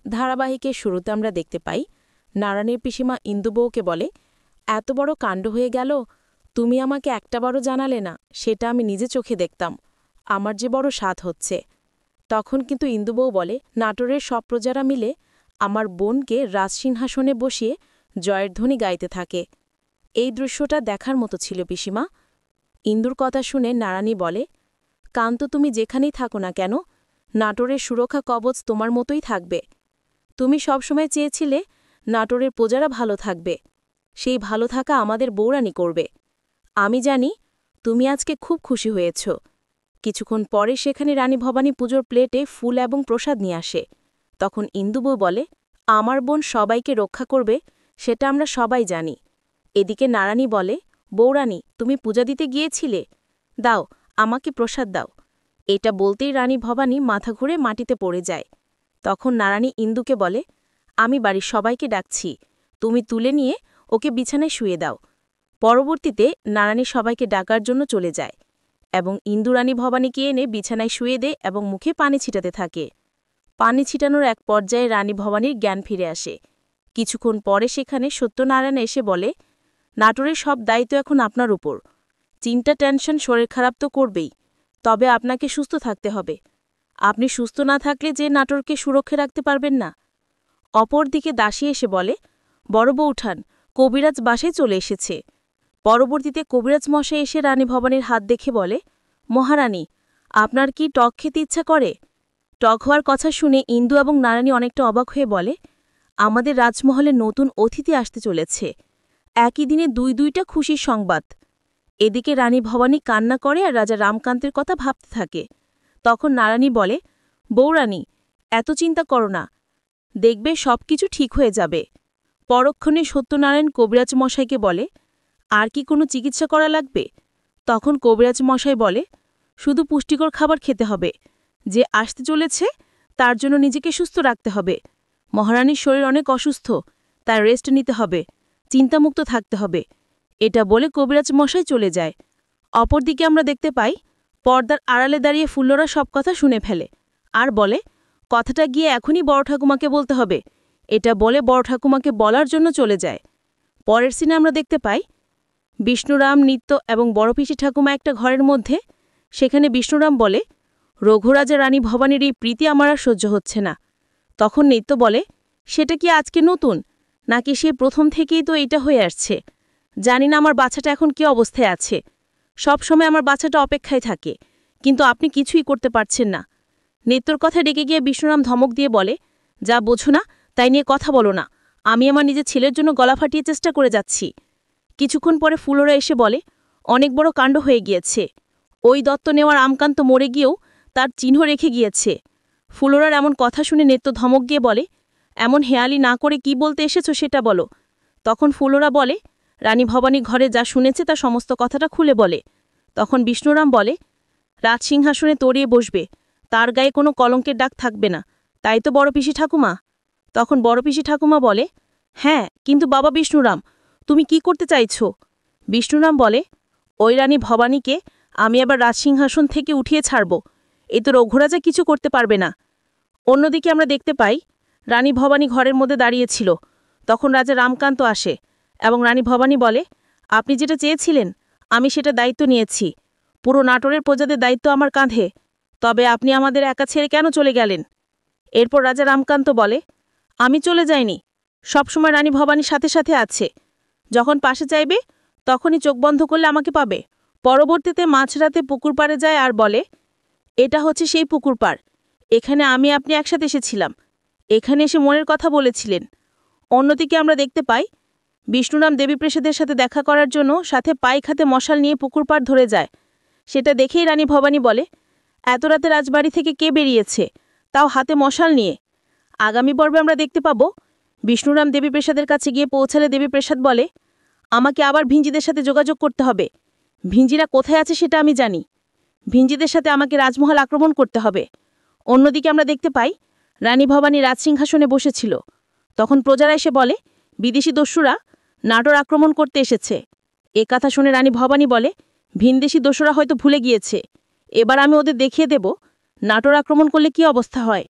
ধারাবাহিকের শুরুতে আমরা দেখতে পাই নারায়ণীর পিসিমা ইন্দুবউকে বলে, এত বড় কাণ্ড হয়ে গেল, তুমি আমাকে একটাবারও জানালে না, সেটা আমি নিজে চোখে দেখতাম, আমার যে বড় স্বাদ হচ্ছে। তখন কিন্তু ইন্দুবউ বলে, নাটোরের সব প্রজারা মিলে আমার বোনকে রাজসিংহাসনে বসিয়ে জয়ের ধ্বনি গাইতে থাকে। এই দৃশ্যটা দেখার মতো ছিল পিসিমা। ইন্দুর কথা শুনে নারায়ণী বলে, কান্ত তুমি যেখানেই থাকো না কেন, নাটোরের সুরক্ষা কবচ তোমার মতোই থাকবে। তুমি সবসময় চেয়েছিলে নাটোরের প্রজারা ভালো থাকবে, সেই ভালো থাকা আমাদের বৌরানী করবে। আমি জানি তুমি আজকে খুব খুশি হয়েছ। কিছুক্ষণ পরে সেখানে রানী ভবানী পুজোর প্লেটে ফুল এবং প্রসাদ নিয়ে আসে। তখন ইন্দুবউ বলে, আমার বোন সবাইকে রক্ষা করবে, সেটা আমরা সবাই জানি। এদিকে নারায়ণী বলে, বৌরানী তুমি পূজা দিতে গিয়েছিলে, দাও আমাকে প্রসাদ দাও। এটা বলতেই রানী ভবানী মাথা ঘুরে মাটিতে পড়ে যায়। তখন নারায়ণী ইন্দুকে বলে, আমি বাড়ির সবাইকে ডাকছি, তুমি তুলে নিয়ে ওকে বিছানায় শুয়ে দাও। পরবর্তীতে নারায়ণী সবাইকে ডাকার জন্য চলে যায় এবং ইন্দু রানী ভবানীকে এনে বিছানায় শুয়ে দেয় এবং মুখে পানি ছিটাতে থাকে। পানি ছিটানোর এক পর্যায়ে রানী ভবানীর জ্ঞান ফিরে আসে। কিছুক্ষণ পরে সেখানে সত্যনারায়ণ এসে বলে, নাটোরের সব দায়িত্ব এখন আপনার উপর। চিন্তা টেনশন শরীর খারাপ তো করবেই, তবে আপনাকে সুস্থ থাকতে হবে। আপনি সুস্থ না থাকলে যে নাটোরকে সুরক্ষা রাখতে পারবেন না। অপরদিকে দাসী এসে বলে, বড় বৌঠান, কবিরাজ বাসায় চলে এসেছে। পরবর্তীতে কবিরাজ মশাই এসে রানী ভবানীর হাত দেখে বলে, মহারানী আপনার কি টক খেতে ইচ্ছা করে? টক হওয়ার কথা শুনে ইন্দু এবং নারায়ণী অনেকটা অবাক হয়ে বলে, আমাদের রাজমহলে নতুন অতিথি আসতে চলেছে, একই দিনে দুইটা খুশির সংবাদ। এদিকে রানী ভবানী কান্না করে আর রাজা রামকান্তের কথা ভাবতে থাকে। তখন নারায়ণী বলে, বৌরানী এত চিন্তা করো না, দেখবে সব কিছু ঠিক হয়ে যাবে। পরক্ষণে সত্যনারায়ণ কবিরাজ মশাইকে বলে, আর কি কোনো চিকিৎসা করা লাগবে? তখন কবিরাজ মশাই বলে, শুধু পুষ্টিকর খাবার খেতে হবে, যে আসতে চলেছে তার জন্য নিজেকে সুস্থ রাখতে হবে। মহারানীর শরীর অনেক অসুস্থ, তার রেস্ট নিতে হবে, চিন্তামুক্ত থাকতে হবে। এটা বলে কবিরাজ মশাই চলে যায়। অপরদিকে আমরা দেখতে পাই পর্দার আড়ালে দাঁড়িয়ে ফুল্লরা সব কথা শুনে ফেলে আর বলে, কথাটা গিয়ে এখনই বড় ঠাকুমাকে বলতে হবে। এটা বলে বড় ঠাকুমাকে বলার জন্য চলে যায়। পরের সিনে আমরা দেখতে পাই বিষ্ণুরাম, নিত্য এবং বড় পিসি ঠাকুমা একটা ঘরের মধ্যে। সেখানে বিষ্ণুরাম বলে, রঘুরাজা রানী ভবানীর এই প্রীতি আমার আর সহ্য হচ্ছে না। তখন নিত্য বলে, সেটা কি আজকে নতুন, নাকি সে প্রথম থেকেই তো এটা হয়ে আসছে? জানি না আমার বাচ্চাটা এখন কি অবস্থায় আছে। সব সময় আমার বাচ্চাটা অপেক্ষায় থাকে, কিন্তু আপনি কিছুই করতে পারছেন না। নিত্যর কথা ডেকে গিয়ে বিষ্ণুরাম ধমক দিয়ে বলে, যা বোঝো না তাই নিয়ে কথা বলো না, আমি আমার নিজের ছেলের জন্য গলা ফাটিয়ে চেষ্টা করে যাচ্ছি। কিছুক্ষণ পরে ফুলোরা এসে বলে, অনেক বড় কাণ্ড হয়ে গিয়েছে, ওই দত্ত নেওয়ার আমকান্ত মরে গিয়েও তার চিহ্ন রেখে গিয়েছে। ফুলোরার এমন কথা শুনে নিত্য ধমক দিয়ে বলে, এমন হেয়ালি না করে কি বলতে এসেছ সেটা বলো। তখন ফুলোরা বলে, রানী ভবানী ঘরে যা শুনেছে তা সমস্ত কথাটা খুলে বলে। তখন বিষ্ণুরাম বলে, রাজসিংহাসনে তরিয়ে বসবে, তার গায়ে কোনো কলঙ্কের ডাক থাকবে না, তাই তো বড় পিসি ঠাকুমা? তখন বড় পিসি ঠাকুমা বলে, হ্যাঁ, কিন্তু বাবা বিষ্ণুরাম, তুমি কি করতে চাইছ? বিষ্ণুরাম বলে, ওই রানী ভবানীকে আমি আবার রাজসিংহাসন থেকে উঠিয়ে ছাড়ব, এ তো রঘুরাজা কিছু করতে পারবে না। অন্যদিকে আমরা দেখতে পাই রানী ভবানী ঘরের মধ্যে দাঁড়িয়েছিল। তখন রাজা রামকান্ত আসে এবং রানী ভবানী বলে, আপনি যেটা চেয়েছিলেন আমি সেটা দায়িত্ব নিয়েছি, পুরো নাটোরের প্রজাদের দায়িত্ব আমার কাঁধে, তবে আপনি আমাদের একা ছেড়ে কেন চলে গেলেন? এরপর রাজা রামকান্ত বলে, আমি চলে যাইনি, সবসময় রানী ভবানীর সাথে সাথে আছে, যখন পাশে চাইবে তখনই চোখ বন্ধ করলে আমাকে পাবে। পরবর্তীতে মাঝরাতে পুকুর পাড়ে যায় আর বলে, এটা হচ্ছে সেই পুকুর পাড়, এখানে আমি আপনি একসাথে এসেছিলাম, এখানে এসে মনের কথা বলেছিলেন। অন্যদিকে আমরা দেখতে পাই বিষ্ণুরাম দেবীপ্রসাদের সাথে দেখা করার জন্য সাথে পাইক হাতে মশাল নিয়ে পুকুর পাড় ধরে যায়। সেটা দেখেই রানী ভবানী বলে, এত রাতে রাজবাড়ি থেকে কে বেরিয়েছে, তাও হাতে মশাল নিয়ে? আগামী পর্বে আমরা দেখতে পাব বিষ্ণুরাম দেবীপ্রসাদের কাছে গিয়ে পৌঁছালে দেবীপ্রসাদ বলে, আমাকে আবার ভিঞ্জিদের সাথে যোগাযোগ করতে হবে, ভিঞ্জিরা কোথায় আছে সেটা আমি জানি, ভিঞ্জিদের সাথে আমাকে রাজমহল আক্রমণ করতে হবে। অন্যদিকে আমরা দেখতে পাই রানী ভবানী রাজসিংহাসনে বসেছিল। তখন প্রজারা এসে বলে, বিদেশি দস্যুরা নাটোর আক্রমণ করতে এসেছে। এ কথা শুনে রানী ভবানী বলে, ভিনদেশি দস্যুরা হয়তো ভুলে গিয়েছে, এবার আমি ওদের দেখিয়ে দেব নাটোর আক্রমণ করলে কি অবস্থা হয়।